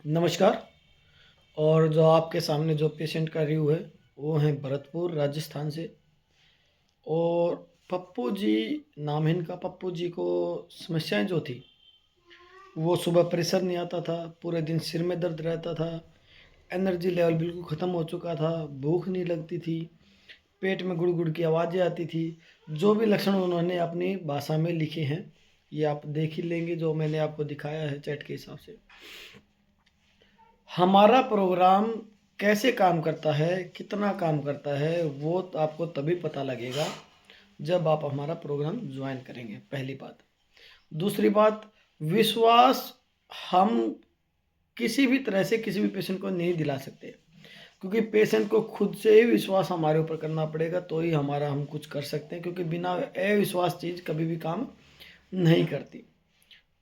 नमस्कार। और जो आपके सामने जो पेशेंट का रिव्यू है वो है भरतपुर राजस्थान से। और पप्पू जी नाम है इनका। पप्पू जी को समस्याएं जो थी वो सुबह प्रेशर नहीं आता था, पूरे दिन सिर में दर्द रहता था, एनर्जी लेवल बिल्कुल ख़त्म हो चुका था, भूख नहीं लगती थी, पेट में गुड़ गुड़ की आवाज़ें आती थी। जो भी लक्षण उन्होंने अपनी भाषा में लिखे हैं ये आप देख ही लेंगे, जो मैंने आपको दिखाया है चैट के हिसाब से। हमारा प्रोग्राम कैसे काम करता है, कितना काम करता है, वो तो आपको तभी पता लगेगा जब आप हमारा प्रोग्राम ज्वाइन करेंगे, पहली बात। दूसरी बात, विश्वास हम किसी भी तरह से किसी भी पेशेंट को नहीं दिला सकते, क्योंकि पेशेंट को खुद से ही विश्वास हमारे ऊपर करना पड़ेगा, तो ही हमारा हम कुछ कर सकते हैं, क्योंकि बिना अविश्वास चीज़ कभी भी काम नहीं करती।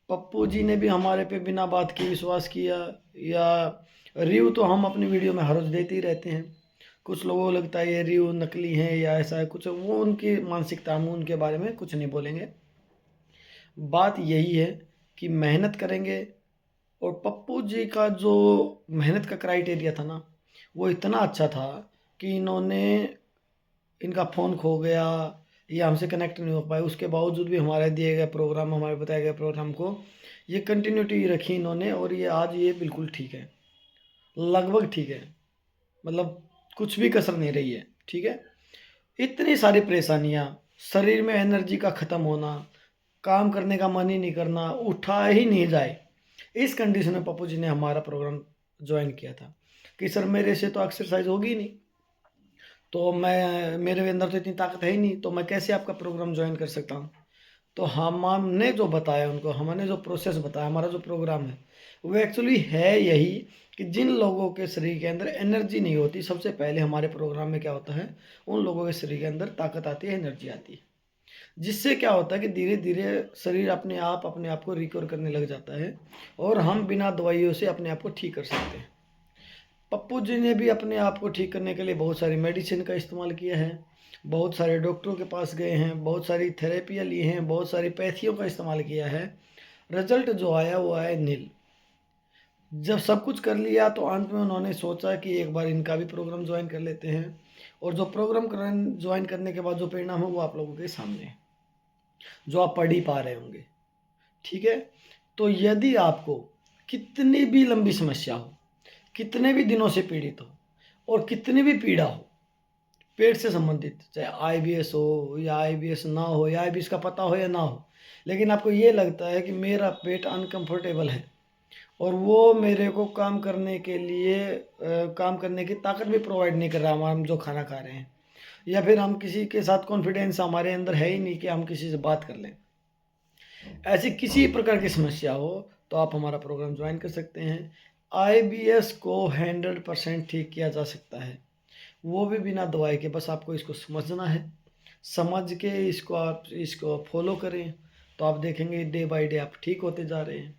पप्पू जी ने भी हमारे पे बिना बात के विश्वास किया। या रिव्यू तो हम अपनी वीडियो में हर रोज देते ही रहते हैं। कुछ लोगों को लगता है ये रिव्यू नकली है या ऐसा है कुछ, वो उनकी मानसिकता, हम उनके बारे में कुछ नहीं बोलेंगे। बात यही है कि मेहनत करेंगे। और पप्पू जी का जो मेहनत का क्राइटेरिया था ना, वो इतना अच्छा था कि इनका फ़ोन खो गया या हमसे कनेक्ट नहीं हो पाए, उसके बावजूद भी हमारे दिए गए प्रोग्राम, हमारे बताए गए प्रोग्राम को ये कंटिन्यूटी रखी इन्होंने, और ये आज ये बिल्कुल ठीक है, लगभग ठीक है, मतलब कुछ भी कसर नहीं रही है, ठीक है। इतनी सारी परेशानियाँ, शरीर में एनर्जी का ख़त्म होना, काम करने का मन ही नहीं करना, उठा ही नहीं जाए, इस कंडीशन में पप्पू जी ने हमारा प्रोग्राम ज्वाइन किया था कि सर मेरे से तो एक्सरसाइज होगी ही नहीं, तो मैं, मेरे अंदर तो इतनी ताकत है ही नहीं, तो मैं कैसे आपका प्रोग्राम ज्वाइन कर सकता हूँ। तो हमने जो बताया उनको, हमने जो प्रोसेस बताया, हमारा जो प्रोग्राम है वो एक्चुअली है यही कि जिन लोगों के शरीर के अंदर एनर्जी नहीं होती, सबसे पहले हमारे प्रोग्राम में क्या होता है, उन लोगों के शरीर के अंदर ताकत आती है, एनर्जी आती है, जिससे क्या होता है कि धीरे धीरे शरीर अपने आप को रिकवर करने लग जाता है, और हम बिना दवाइयों से अपने आप को ठीक कर सकते हैं। पप्पू जी ने भी अपने आप को ठीक करने के लिए बहुत सारी मेडिसिन का इस्तेमाल किया है, बहुत सारे डॉक्टरों के पास गए हैं, बहुत सारी थेरेपियाँ ली हैं, बहुत सारी पैथियों का इस्तेमाल किया है। रिजल्ट जो आया वो आया नील। जब सब कुछ कर लिया तो अंत में उन्होंने सोचा कि एक बार इनका भी प्रोग्राम ज्वाइन कर लेते हैं, और जो प्रोग्राम ज्वाइन करने के बाद जो परिणाम है वो आप लोगों के सामने है, जो आप पढ़ ही पा रहे होंगे, ठीक है। तो यदि आपको कितनी भी लंबी समस्या हो, कितने भी दिनों से पीड़ित हो, और कितनी भी पीड़ा हो पेट से संबंधित, चाहे आईबीएस हो या आईबीएस ना हो, या आईबीएस का पता हो या ना हो, लेकिन आपको ये लगता है कि मेरा पेट अनकंफर्टेबल है और वो मेरे को काम करने के लिए काम करने की ताकत भी प्रोवाइड नहीं कर रहा, हम जो खाना खा रहे हैं, या फिर हम किसी के साथ कॉन्फिडेंस हमारे अंदर है ही नहीं कि हम किसी से बात कर लें, ऐसी किसी प्रकार की समस्या हो तो आप हमारा प्रोग्राम ज्वाइन कर सकते हैं। आईबीएस को 100% ठीक किया जा सकता है, वो भी बिना दवाई के। बस आपको इसको समझना है, समझ के इसको आप इसको फॉलो करें, तो आप देखेंगे डे बाय डे आप ठीक होते जा रहे हैं।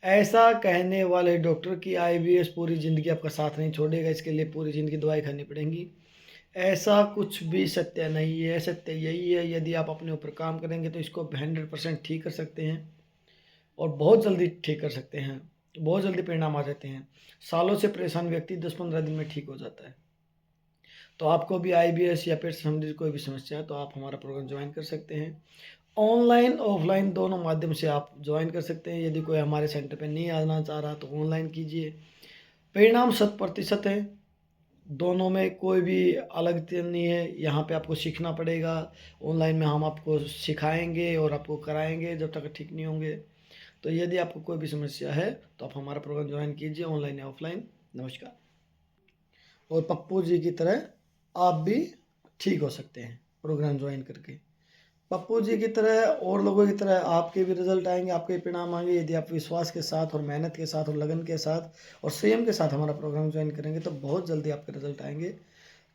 ऐसा कहने वाले डॉक्टर की आईबीएस पूरी ज़िंदगी आपका साथ नहीं छोड़ेगा, इसके लिए पूरी ज़िंदगी दवाई खानी पड़ेगी, ऐसा कुछ भी सत्य नहीं है। सत्य यही है, यदि आप अपने ऊपर काम करेंगे तो इसको 100% ठीक कर सकते हैं, और बहुत जल्दी ठीक कर सकते हैं, बहुत जल्दी परिणाम आ जाते हैं। सालों से परेशान व्यक्ति 10-15 दिन में ठीक हो जाता है। तो आपको भी आईबीएस या पेट से संबंधित कोई भी समस्या है तो आप हमारा प्रोग्राम ज्वाइन कर सकते हैं। ऑनलाइन ऑफलाइन दोनों माध्यम से आप ज्वाइन कर सकते हैं। यदि कोई हमारे सेंटर पे नहीं आना चाह रहा तो ऑनलाइन कीजिए, परिणाम 100% है। दोनों में कोई भी अलग नहीं है, यहाँ पे आपको सीखना पड़ेगा। ऑनलाइन में हम आपको सिखाएंगे और आपको कराएंगे जब तक ठीक नहीं होंगे। तो यदि आपको कोई भी समस्या है तो आप हमारा प्रोग्राम ज्वाइन कीजिए, ऑनलाइन या ऑफलाइन। नमस्कार। और पप्पू जी की तरह आप भी ठीक हो सकते हैं प्रोग्राम ज्वाइन करके। पप्पू जी की तरह और लोगों की तरह आपके भी रिजल्ट आएंगे, आपके भी परिणाम आएंगे, यदि आप विश्वास के साथ और मेहनत के साथ और लगन के साथ और संयम के साथ हमारा प्रोग्राम ज्वाइन करेंगे तो बहुत जल्दी आपके रिजल्ट आएंगे।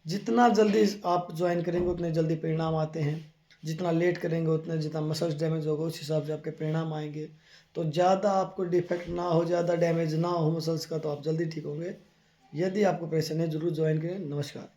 जितना जल्दी आप ज्वाइन करेंगे उतने जल्दी परिणाम आते हैं, जितना लेट करेंगे उतने, जितना मसल्स डैमेज होगा उस हिसाब से आपके परिणाम आएंगे। तो ज़्यादा आपको डिफेक्ट ना हो, ज़्यादा डैमेज ना हो मसल्स का, तो आप जल्दी ठीक होंगे। यदि आपको परेशानी है जरूर ज्वाइन करें। नमस्कार।